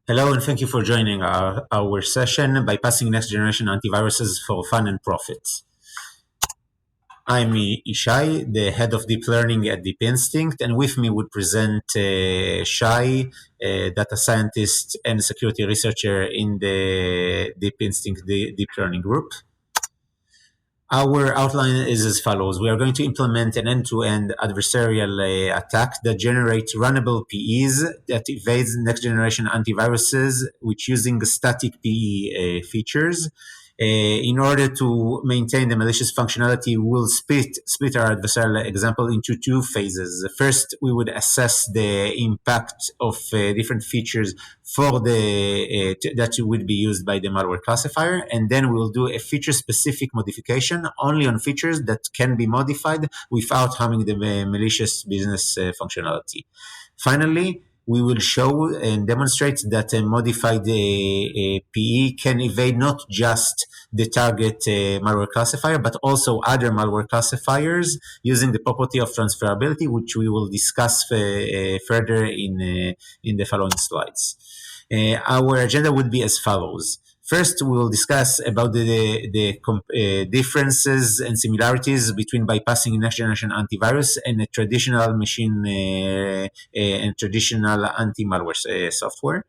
Hello, and thank you for joining our session, Bypassing Next Generation Antiviruses for Fun and Profit. I'm Ishai, the head of deep learning at Deep Instinct, and with me would present Shai, a data scientist and security researcher in the Deep Instinct deep learning group. Our outline is as follows. We are going to implement an end-to-end adversarial attack that generates runnable PEs that evades next-generation antiviruses, which using static PE features. In order to maintain the malicious functionality, we'll split our adversarial example into two phases. First, we would assess the impact of different features for that would be used by the malware classifier, and then we'll do a feature-specific modification only on features that can be modified without harming the malicious business functionality. Finally, we will show and demonstrate that a modified PE can evade not just the target malware classifier, but also other malware classifiers using the property of transferability, which we will discuss further in the following slides. Our agenda would be as follows. First, we will discuss about the differences and similarities between bypassing next-generation antivirus and a traditional machine and traditional anti-malware software.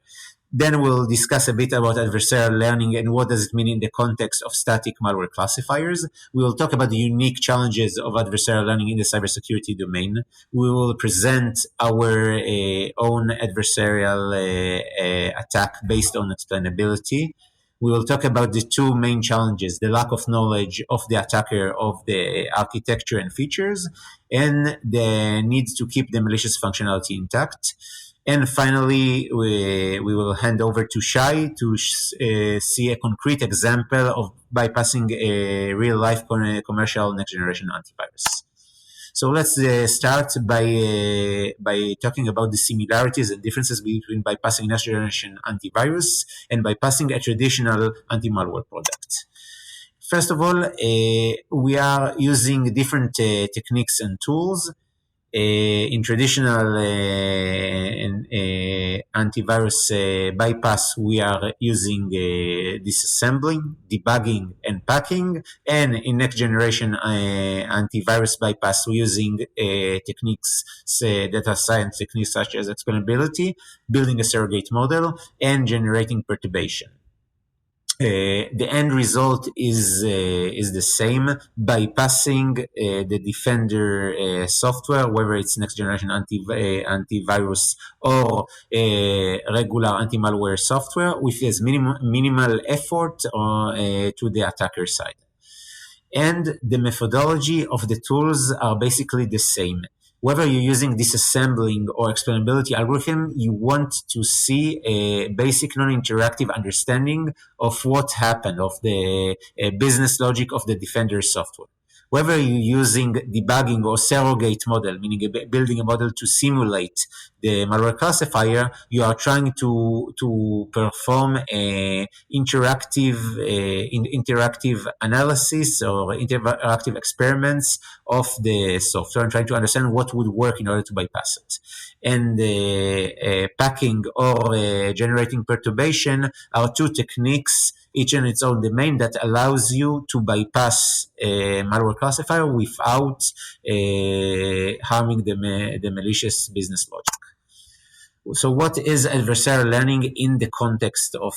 Then we'll discuss a bit about adversarial learning and what does it mean in the context of static malware classifiers. We will talk about the unique challenges of adversarial learning in the cybersecurity domain. We will present our own adversarial attack based on explainability. We will talk about the two main challenges, the lack of knowledge of the attacker of the architecture and features, and the need to keep the malicious functionality intact. And finally, we will hand over to Shai to see a concrete example of bypassing a real-life commercial next-generation antivirus. So let's start by talking about the similarities and differences between bypassing next-generation antivirus and bypassing a traditional anti-malware product. First of all, we are using different techniques and tools. In traditional antivirus bypass, we are using disassembling, debugging, and packing. And in next generation antivirus bypass, we're using techniques, data science techniques such as explainability, building a surrogate model, and generating perturbation. The end result is the same, bypassing the defender software, whether it's next generation antivirus or regular anti-malware software, with as minimal effort to the attacker side. And the methodology of the tools are basically the same. Whether you're using disassembling or explainability algorithm, you want to see a basic non-interactive understanding of what happened, of the business logic of the defender software. Whether you're using debugging or surrogate model, meaning building a model to simulate the malware classifier, you are trying to perform interactive analysis or interactive experiments of the software and trying to understand what would work in order to bypass it. And packing or generating perturbation are two techniques, each in its own domain, that allows you to bypass a malware classifier without harming the malicious business logic. So what is adversarial learning in the context of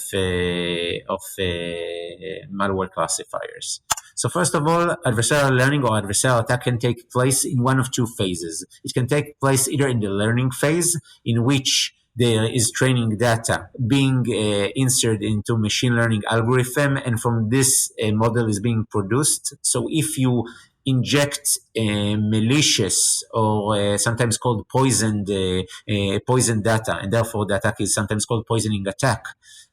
malware classifiers? So first of all, adversarial learning or adversarial attack can take place in one of two phases. It can take place either in the learning phase, in which there is training data being inserted into machine learning algorithm, and from this a model is being produced. So if you inject malicious or sometimes called poisoned data, and therefore the attack is sometimes called poisoning attack,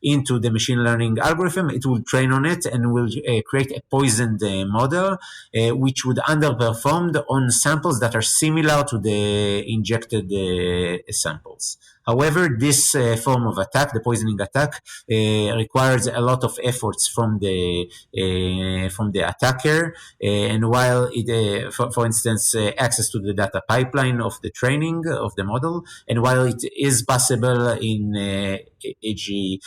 into the machine learning algorithm, it will train on it and will create a poisoned model, which would underperform on samples that are similar to the injected samples. However, this form of attack, the poisoning attack, requires a lot of efforts from the attacker. And while it, for instance, access to the data pipeline of the training of the model, and while it is possible in e.g.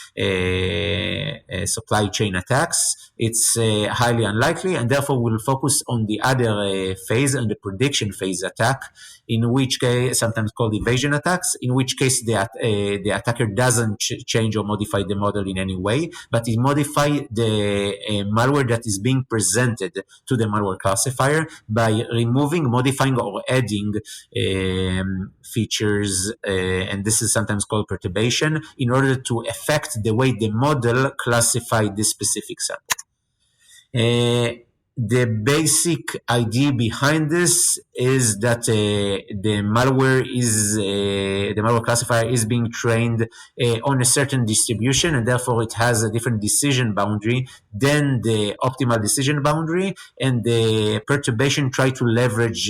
Supply chain attacks, it's highly unlikely, and therefore we'll focus on the other phase, and the prediction phase attack, in which case, sometimes called evasion attacks, in which case the attacker doesn't change or modify the model in any way, but it modify the malware that is being presented to the malware classifier by removing, modifying, or adding features, and this is sometimes called perturbation, in order to affect the way the model classified this specific sample. The basic idea behind this is that the malware classifier is being trained on a certain distribution, and therefore it has a different decision boundary than the optimal decision boundary, and the perturbation try to leverage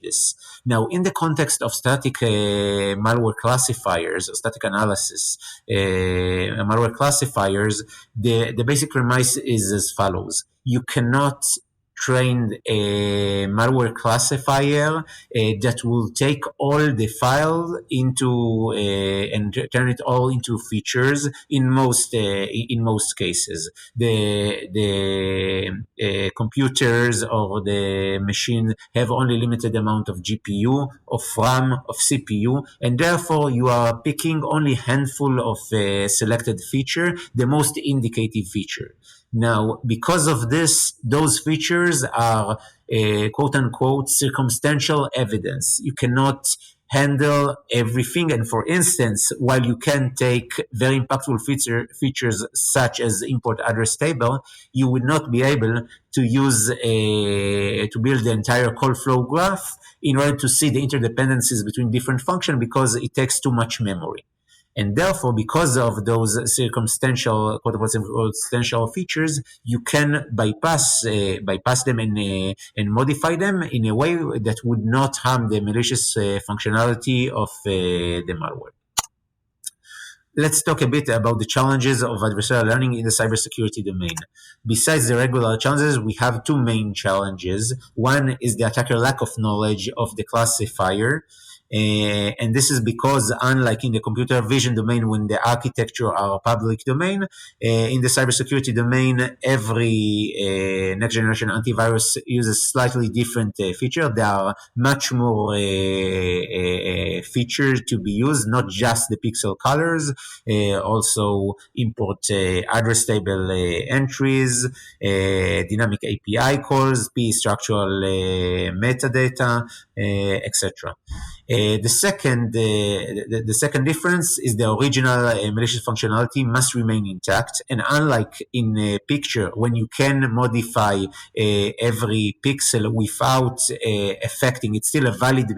this. Now, in the context of static malware classifiers, or static analysis malware classifiers, the basic premise is as follows. You cannot train a malware classifier that will take all the file into and turn it all into features. In most cases, the computers or the machine have only limited amount of GPU, of RAM, of CPU, and therefore you are picking only handful of selected feature, the most indicative feature. Now, because of this, those features are quote unquote circumstantial evidence. You cannot handle everything. And for instance, while you can take very impactful features such as import address table, you would not be able to use to build the entire call flow graph in order to see the interdependencies between different functions, because it takes too much memory. And therefore, because of those circumstantial, quote unquote, circumstantial features, you can bypass them and modify them in a way that would not harm the malicious functionality of the malware. Let's talk a bit about the challenges of adversarial learning in the cybersecurity domain. Besides the regular challenges, we have two main challenges. One is the attacker lack of knowledge of the classifier. And this is because, unlike in the computer vision domain, when the architecture are public domain, in the cybersecurity domain, every next generation antivirus uses slightly different feature. There are much more features to be used, not just the pixel colors, also import address table entries, dynamic API calls, P structural metadata, etc. The second difference is the original malicious functionality must remain intact, and unlike in a picture, when you can modify every pixel without affecting, it's still a valid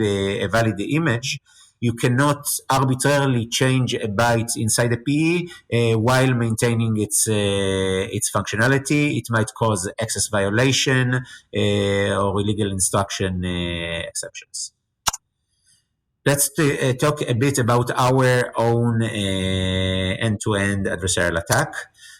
image. You cannot arbitrarily change a byte inside a PE while maintaining its functionality. It might cause access violation or illegal instruction exceptions. Let's talk a bit about our own end-to-end adversarial attack.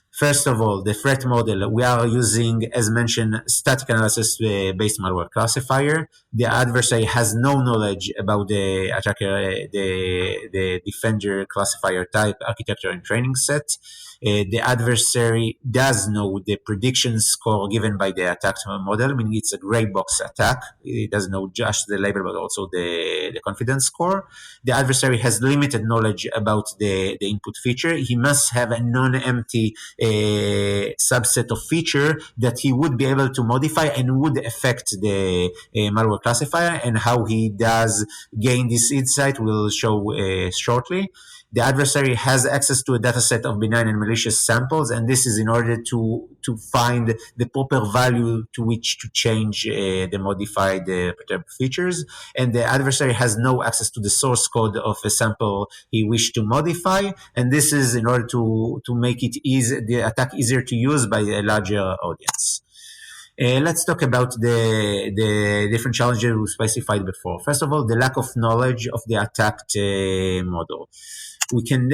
First of all, the threat model. We are using, as mentioned, static analysis-based malware classifier. The adversary has no knowledge about the attacker, the defender classifier type, architecture, and training set. The adversary does know the prediction score given by the attack model, meaning it's a gray box attack. It doesn't know just the label, but also the confidence score. The adversary has limited knowledge about the input feature. He must have a non-empty subset of feature that he would be able to modify and would affect the malware classifier, and how he does gain this insight we'll show shortly. The adversary has access to a dataset of benign and malicious samples, and this is in order to find the proper value to which to change the modified perturbed features. And the adversary has no access to the source code of a sample he wished to modify, and this is in order to make it the attack easier to use by a larger audience. Let's talk about the different challenges we specified before. First of all, the lack of knowledge of the attacked model. We can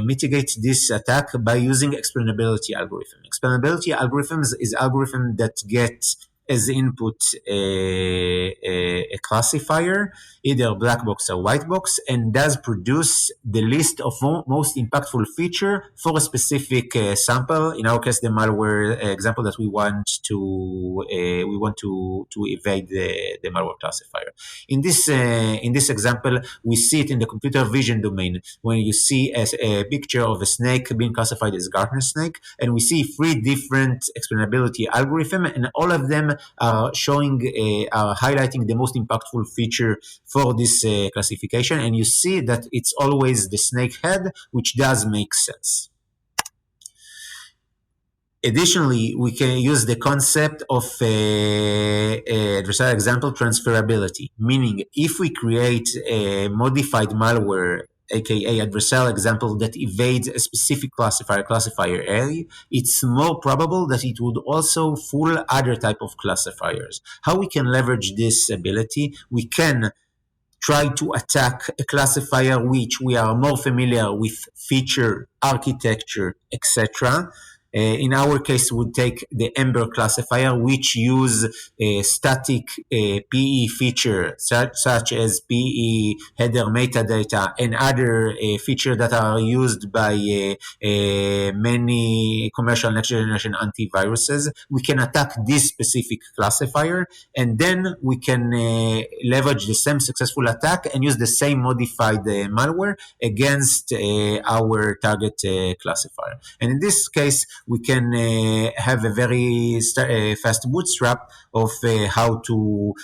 mitigate this attack by using explainability algorithm. Explainability algorithms is algorithm that get as input a classifier, either black box or white box, and does produce the list of most impactful feature for a specific sample. In our case, the malware example that we want to evade the malware classifier. In this example, we see it in the computer vision domain when you see a picture of a snake being classified as Gartner snake, and we see three different explainability algorithms, and all of them are highlighting the most impactful feature for this classification, and you see that it's always the snake head, which does make sense. Additionally, we can use the concept of adversarial example transferability, meaning if we create a modified malware, aka adversarial example that evades a specific classifier A, it's more probable that it would also fool other type of classifiers. How we can leverage this ability? We can try to attack a classifier which we are more familiar with feature, architecture, etc. In our case, we would take the Ember classifier, which use a static PE feature such as PE header metadata and other features that are used by many commercial next generation antiviruses. We can attack this specific classifier, and then we can leverage the same successful attack and use the same modified malware against our target classifier. And in this case, we can have a very fast bootstrap of how to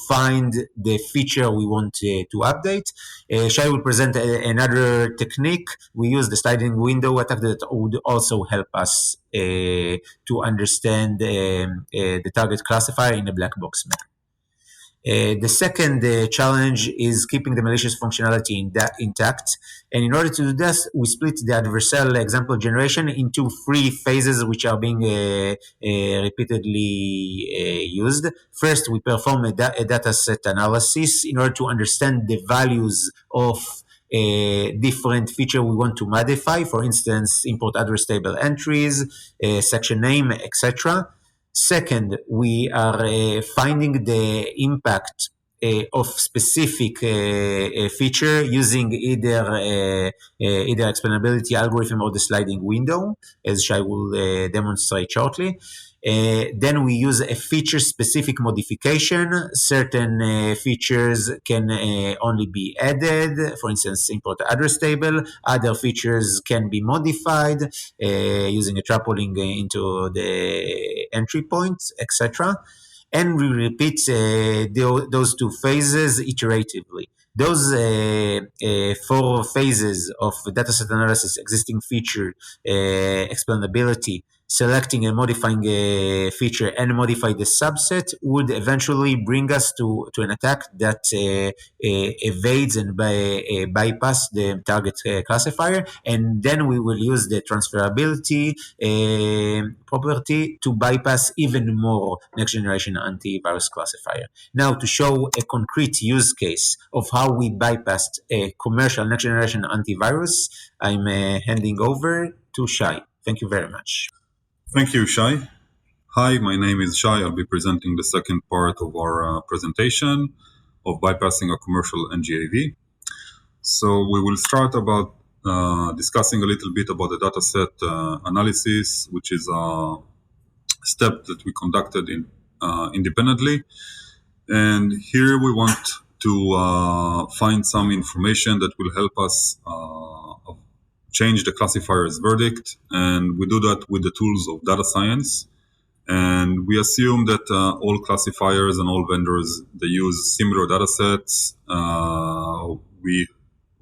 find the feature we want to update. Shai will present another technique. We use the sliding window attack that would also help us to understand the target classifier in a black box manner. The second challenge is keeping the malicious functionality intact. And in order to do this, we split the adversarial example generation into three phases which are being repeatedly used. First, we perform a data set analysis in order to understand the values of different feature we want to modify. For instance, import address table entries, section name, etc. Second, we are finding the impact of specific feature using either explainability algorithm or the sliding window, as Shai will demonstrate shortly. Then we use a feature-specific modification. Certain features can only be added, for instance, import address table. Other features can be modified using a trappoling into the entry points, etc. And we repeat those two phases iteratively. Those four phases of dataset analysis, existing feature, explainability, selecting and modifying a feature and modify the subset would eventually bring us to an attack that evades and bypass the target classifier, and then we will use the transferability property to bypass even more next generation antivirus classifier. Now, to show a concrete use case of how we bypassed a commercial next generation antivirus, I'm handing over to Shai. Thank you very much. Thank you, Shai. Hi, my name is Shai. I'll be presenting the second part of our presentation of bypassing a commercial NGAV. So we will start about discussing a little bit about the dataset analysis, which is a step that we conducted independently. And here we want to find some information that will help us change the classifier's verdict, and we do that with the tools of data science. And we assume that all classifiers and all vendors, they use similar data sets. We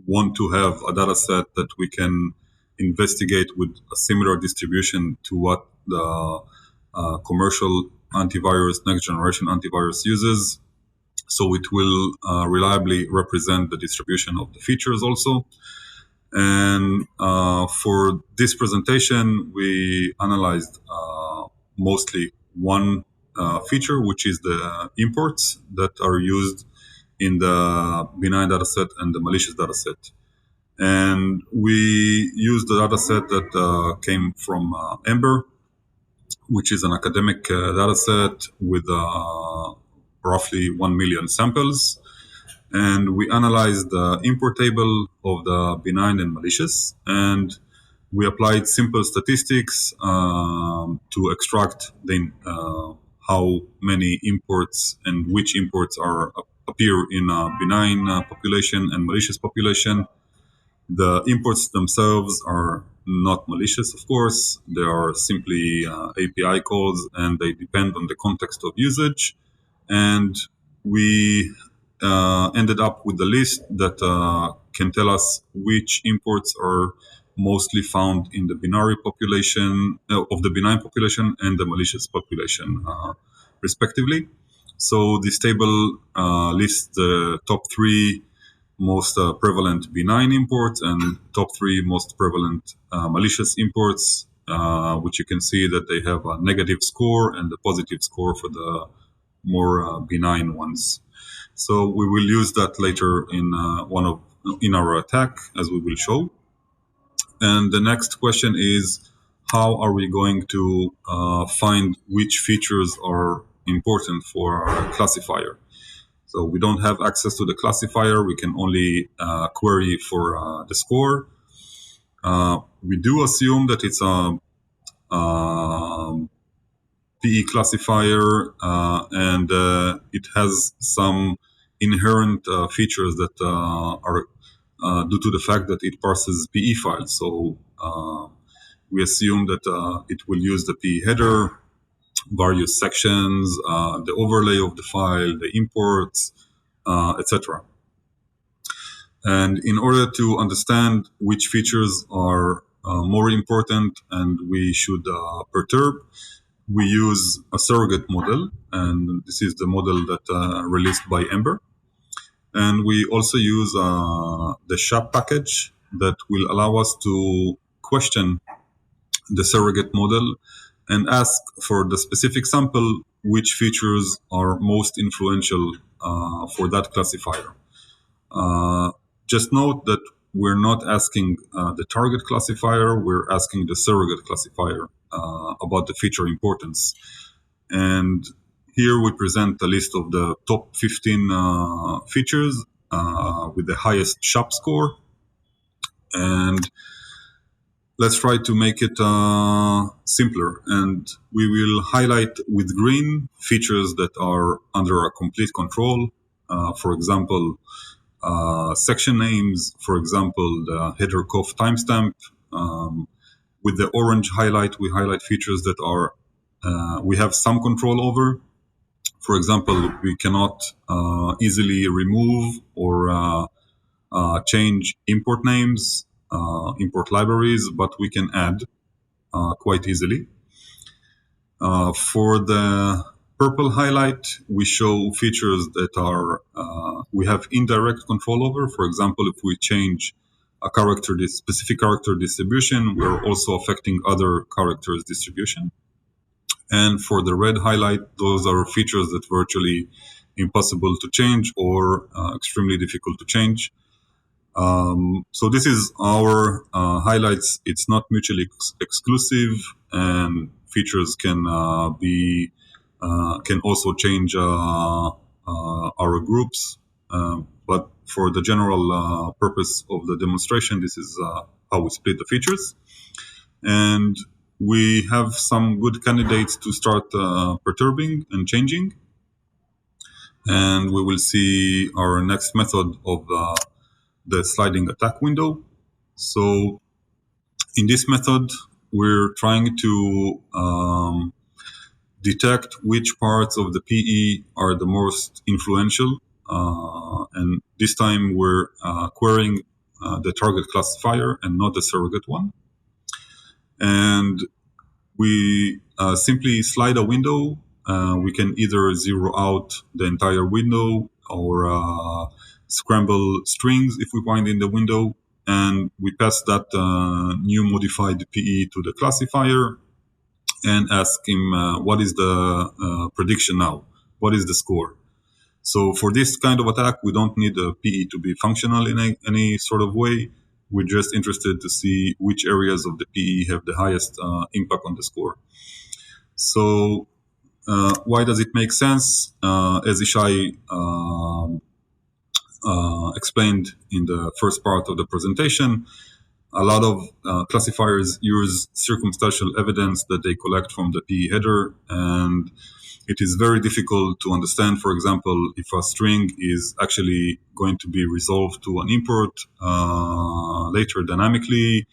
want to have a data set that we can investigate with a similar distribution to what the commercial antivirus, next generation antivirus uses. So it will reliably represent the distribution of the features also. And for this presentation, we analyzed mostly one feature, which is the imports that are used in the benign dataset and the malicious dataset. And we use the dataset that came from Ember, which is an academic dataset with roughly 1 million samples. And we analyzed the import table of the benign and malicious, and we applied simple statistics to extract how many imports and which imports appear in a benign population and malicious population. The imports themselves are not malicious, of course. They are simply API calls, and they depend on the context of usage. And we ended up with a list that can tell us which imports are mostly found in the binary population of the benign population and the malicious population, respectively. So this table lists the top three most prevalent benign imports and top three most prevalent malicious imports, which you can see that they have a negative score and a positive score for the more benign ones. So we will use that later in our attack, as we will show. And the next question is, how are we going to find which features are important for our classifier? So we don't have access to the classifier. We can only query for the score. We do assume that it's a PE classifier, and it has some inherent features that are due to the fact that it parses PE files. So we assume that it will use the PE header, various sections, the overlay of the file, the imports, etc. And in order to understand which features are more important and we should perturb, we use a surrogate model, and this is the model that released by Ember. And we also use the SHAP package that will allow us to question the surrogate model and ask for the specific sample which features are most influential for that classifier. Just note that we're not asking the target classifier, we're asking the surrogate classifier about the feature importance. And here we present a list of the top 15 features with the highest SHAP score. And let's try to make it simpler. And we will highlight with green features that are under a complete control. For example, section names, for example, the header conf timestamp. With the orange highlight, we highlight features that are we have some control over. For example, we cannot easily remove or change import names, import libraries, but we can add quite easily. For the purple highlight, we show features that are we have indirect control over. For example, if we change a specific character distribution, we're also affecting other characters distribution. And for the red highlight, those are features that virtually impossible to change or extremely difficult to change. So this is our highlights. It's not mutually exclusive, and features can can also change our groups. But for the general purpose of the demonstration, this is how we split the features. And we have some good candidates to start perturbing and changing. And we will see our next method of the sliding attack window. So in this method, we're trying to detect which parts of the PE are the most influential. And this time we're querying the target classifier and not the surrogate one. And we simply slide a window. We can either zero out the entire window or scramble strings if we find in the window, and we pass that new modified PE to the classifier. and ask him what is the prediction now, what is the score. So for this kind of attack, we don't need a PE to be functional in any sort of way. We're just interested to see which areas of the PE have the highest impact on the score. So why does it make sense? As Ishai explained in the first part of the presentation, a lot of classifiers use circumstantial evidence that they collect from the PE header, and it is very difficult to understand, for example, if a string is actually going to be resolved to an import later dynamically,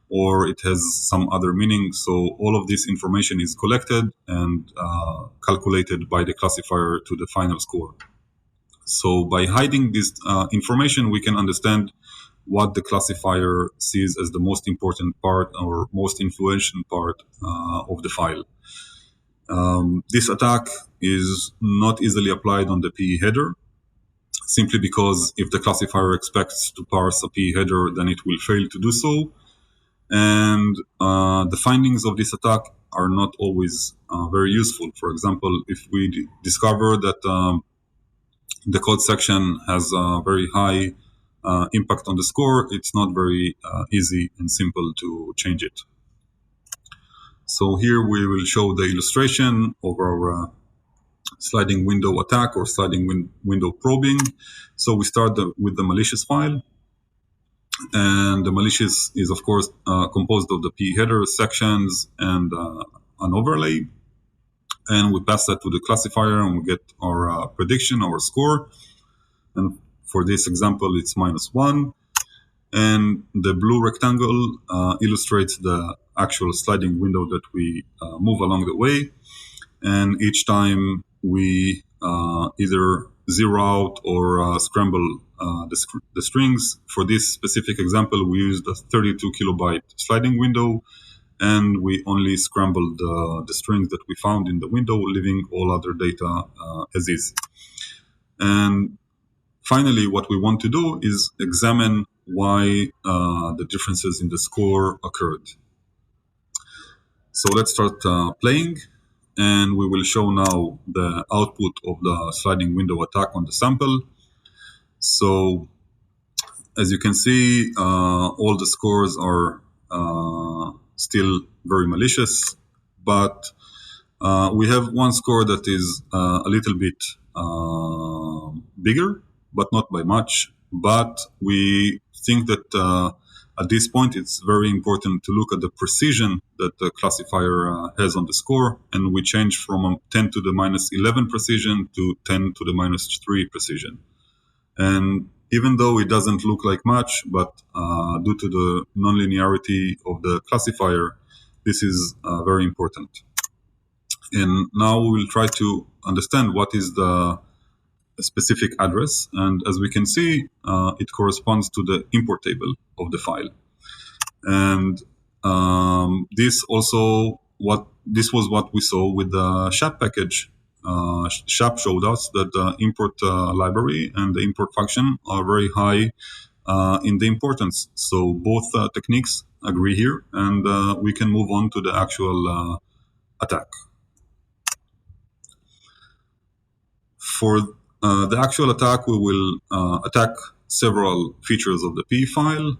or it has some other meaning. So all of this information is collected and calculated by the classifier to the final score. So by hiding this information, we can understand what the classifier sees as the most important part or most influential part of the file. This attack is not easily applied on the PE header, simply because if the classifier expects to parse a PE header, then it will fail to do so. And the findings of this attack are not always very useful. For example, if we discover that the code section has a very high impact on the score, it's not very easy and simple to change it. So here we will show the illustration of our sliding window attack or sliding window probing. So we start with the malicious file. And the malicious is, of course, composed of the P header sections and an overlay. And we pass that to the classifier and we get our prediction, our score. And for this example, it's -1. And the blue rectangle illustrates the actual sliding window that we move along the way. And each time we either zero out or scramble the strings. For this specific example, we used a 32 kilobyte sliding window, and we only scrambled the strings that we found in the window, leaving all other data as is. And finally, what we want to do is examine why the differences in the score occurred. So let's start playing, and we will show now the output of the sliding window attack on the sample. So as you can see, all the scores are still very malicious, but we have one score that is a little bit bigger, but not by much. But we think that at this point, it's very important to look at the precision that the classifier has on the score. And we change from 10 to the -11 precision to 10 to the -3 precision. And even though it doesn't look like much, but due to the nonlinearity of the classifier, this is very important. And now we will try to understand what is the specific address. And as we can see, it corresponds to the import table of the file. And this was what we saw with the SHAP package. SHAP showed us that the import library and the import function are very high in the importance. So both techniques agree here, and we can move on to the actual attack. For the actual attack, we will attack several features of the P file.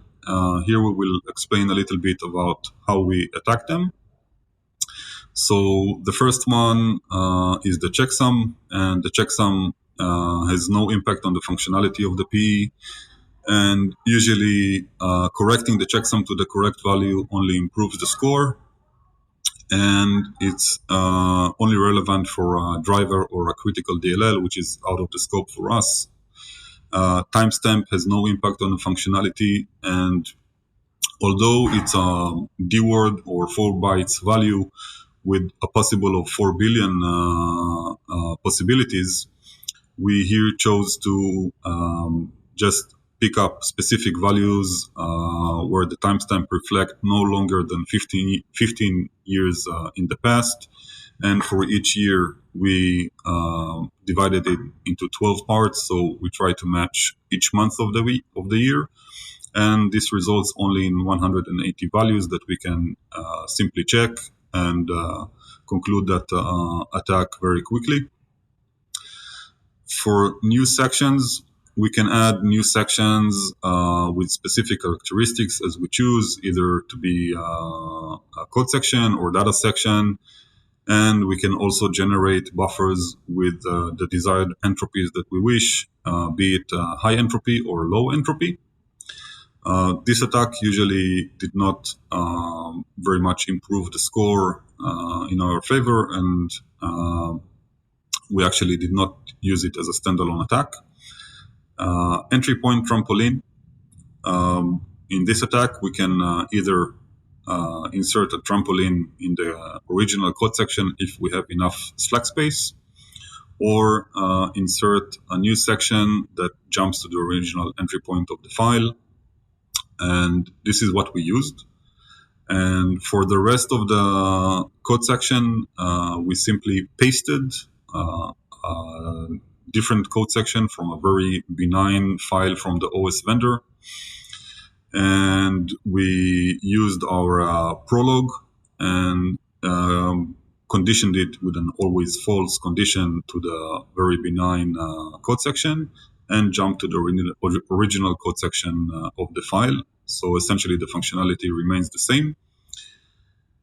Here we will explain a little bit about how we attack them. So the first one is the checksum, and the checksum has no impact on the functionality of the P. And usually correcting the checksum to the correct value only improves the score. And it's only relevant for a driver or a critical DLL, which is out of the scope for us. Timestamp has no impact on the functionality, and although it's a D-word or 4 bytes value with a possible of 4 billion possibilities, we here chose to just pick up specific values where the timestamp reflect no longer than 15 years in the past. And for each year, we divided it into 12 parts. So we try to match each month of the year. And this results only in 180 values that we can simply check. And conclude that attack very quickly. For new sections, we can add new sections with specific characteristics as we choose, either to be a code section or data section. And we can also generate buffers with the desired entropies that we wish, be it high entropy or low entropy. This attack usually did not very much improve the score in our favor, and we actually did not use it as a standalone attack. Entry point trampoline. In this attack, we can either insert a trampoline in the original code section if we have enough slack space, or insert a new section that jumps to the original entry point of the file. And this is what we used. And for the rest of the code section, we simply pasted a different code section from a very benign file from the OS vendor. And we used our prologue and conditioned it with an always false condition to the very benign code section, and jumped to the original code section of the file. So essentially the functionality remains the same.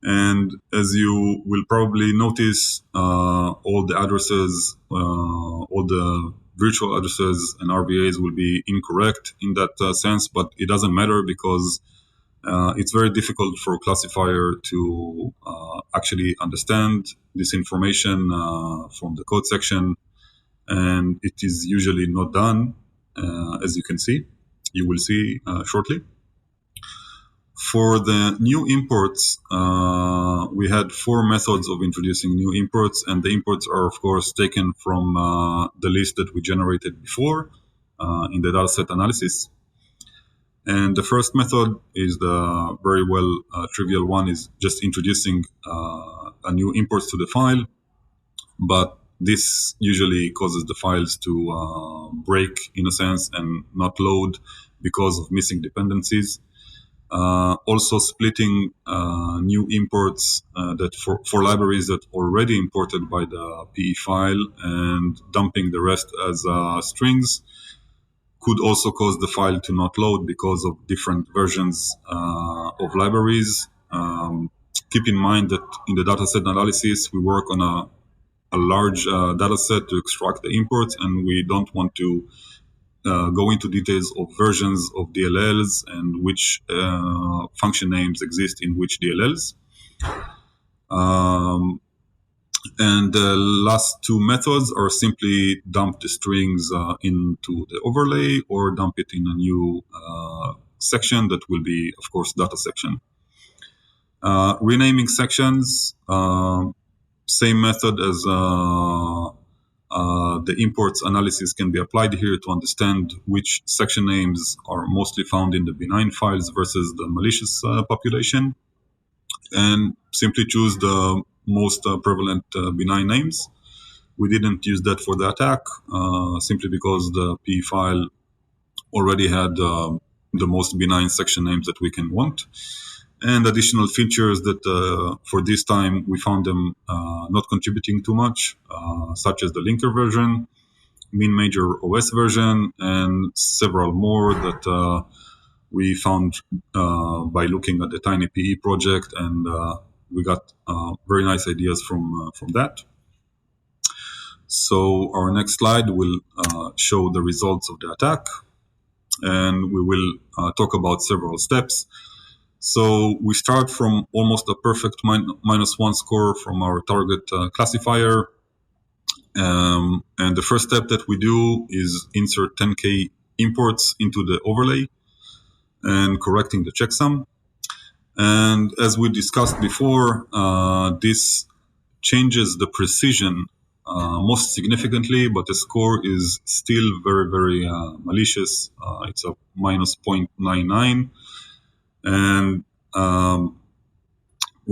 And as you will probably notice, all the addresses, all the virtual addresses and RVAs will be incorrect in that sense, but it doesn't matter because it's very difficult for a classifier to actually understand this information from the code section, and it is usually not done, as you can see. You will see shortly. For the new imports, we had 4 methods of introducing new imports, and the imports are, of course, taken from the list that we generated before in the dataset analysis. And the first method is the very trivial one, is just introducing a new import to the file, but this usually causes the files to break in a sense and not load because of missing dependencies. Also splitting new imports that for libraries that already imported by the PE file and dumping the rest as strings could also cause the file to not load because of different versions of libraries. Keep in mind that in the dataset analysis, we work on a large dataset to extract the imports, and we don't want to go into details of versions of DLLs and which function names exist in which DLLs. And the last 2 methods are simply dump the strings into the overlay or dump it in a new section that will be, of course, data section. Renaming sections, same method as the imports analysis can be applied here to understand which section names are mostly found in the benign files versus the malicious population, and simply choose the most prevalent benign names. We didn't use that for the attack, simply because the PE file already had the most benign section names that we can want. And additional features that for this time we found them not contributing too much, such as the linker version, min major OS version, and several more that we found by looking at the Tiny PE project, and we got very nice ideas from that. So our next slide will show the results of the attack, and we will talk about several steps. So we start from almost a perfect -1 score from our target classifier. And the first step that we do is insert 10K imports into the overlay and correcting the checksum. And as we discussed before, this changes the precision most significantly, but the score is still very, very malicious. It's a -0.99. And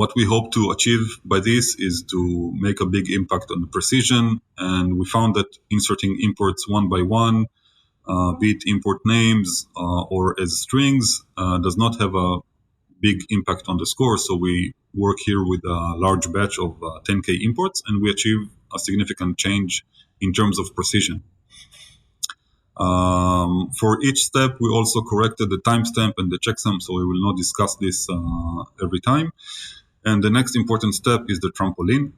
what we hope to achieve by this is to make a big impact on the precision. And we found that inserting imports one by one, be it import names or as strings, does not have a big impact on the score. So we work here with a large batch of 10K imports, and we achieve a significant change in terms of precision. For each step, we also corrected the timestamp and the checksum, so we will not discuss this every time. And the next important step is the trampoline.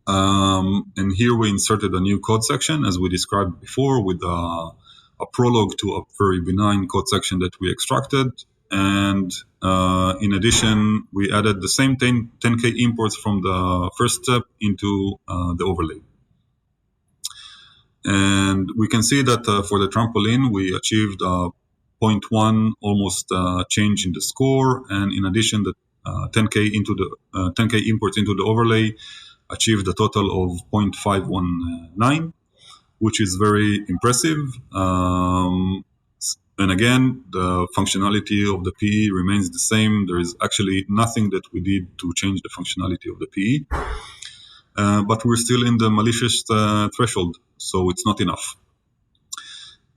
And here we inserted a new code section, as we described before, with a prologue to a very benign code section that we extracted. And in addition, we added the same 10K imports from the first step into the overlay. And we can see that for the trampoline, we achieved a 0.1 almost change in the score. And in addition, the 10K imports into the overlay achieved a total of 0.519, which is very impressive. And again, the functionality of the PE remains the same. There is actually nothing that we did to change the functionality of the PE. But we're still in the malicious threshold, so it's not enough.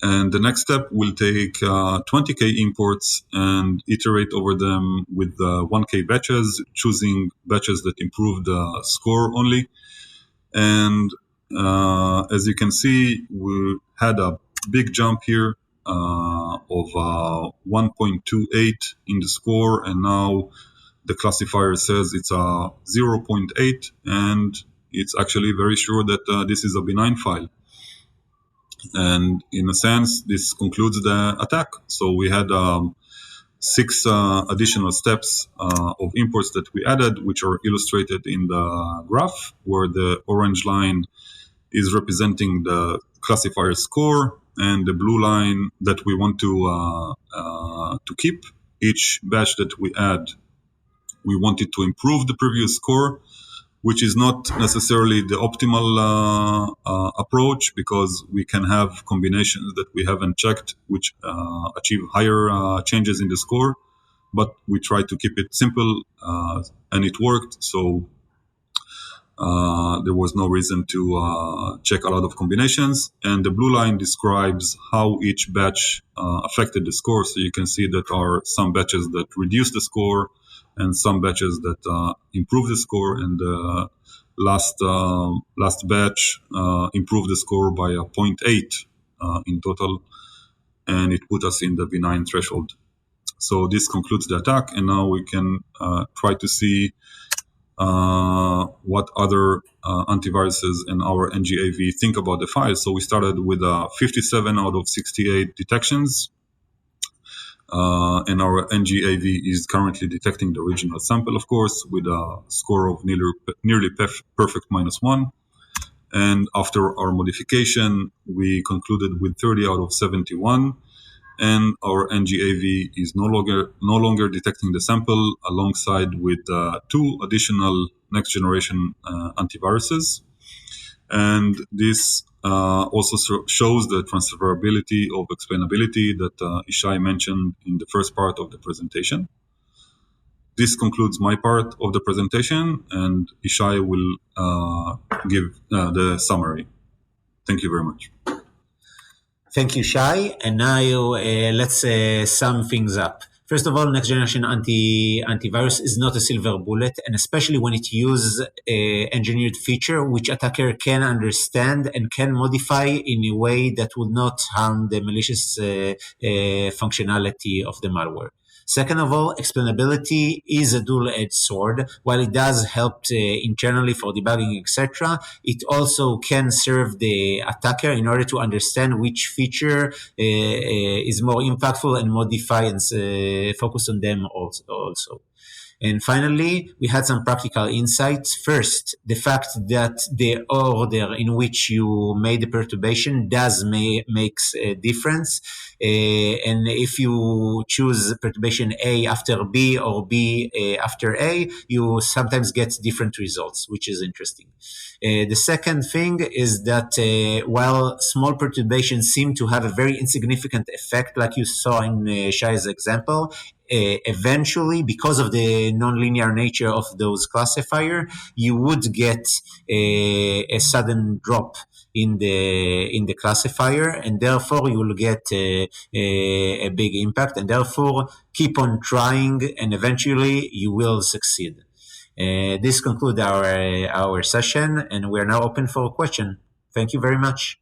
And the next step will take 20K imports and iterate over them with 1K batches, choosing batches that improve the score only. And as you can see, we had a big jump here of 1.28 in the score, and now the classifier says it's a 0.8, and it's actually very sure that this is a benign file. And in a sense, this concludes the attack. So we had 6 additional steps of imports that we added, which are illustrated in the graph, where the orange line is representing the classifier score, and the blue line that we want to keep. Each batch that we add, we want it to improve the previous score, which is not necessarily the optimal approach, because we can have combinations that we haven't checked which achieve higher changes in the score, but we try to keep it simple, and it worked. So there was no reason to check a lot of combinations. And the blue line describes how each batch affected the score. So you can see that there are some batches that reduce the score and some batches that improve the score. And the last batch improved the score by a 0.8 in total, and it put us in the benign threshold. So this concludes the attack, and now we can try to see what other antiviruses in our NGAV think about the file. So we started with 57 out of 68 detections, and our NGAV is currently detecting the original sample, of course, with a score of nearly perfect -1. And after our modification, we concluded with 30 out of 71. And our NGAV is no longer detecting the sample, alongside with 2 additional next generation antiviruses. And this also shows the transferability of explainability that Ishai mentioned in the first part of the presentation. This concludes my part of the presentation, and Ishai will give the summary. Thank you very much. Thank you, Shai. And now let's sum things up. First of all, next generation antivirus is not a silver bullet, and especially when it uses engineered feature which attacker can understand and can modify in a way that would not harm the malicious functionality of the malware. Second of all, explainability is a dual-edged sword. While it does help internally for debugging, etc., it also can serve the attacker in order to understand which feature is more impactful and modify and focus on them also. And finally, we had some practical insights. First, the fact that the order in which you made the perturbation does makes a difference. And if you choose perturbation A after B or B after A, you sometimes get different results, which is interesting. The second thing is that while small perturbations seem to have a very insignificant effect, like you saw in Shai's example, eventually, because of the nonlinear nature of those classifier, you would get a sudden drop in the classifier, and therefore you will get a big impact, and therefore keep on trying, and eventually you will succeed. This concludes our session, and we are now open for a question. Thank you very much.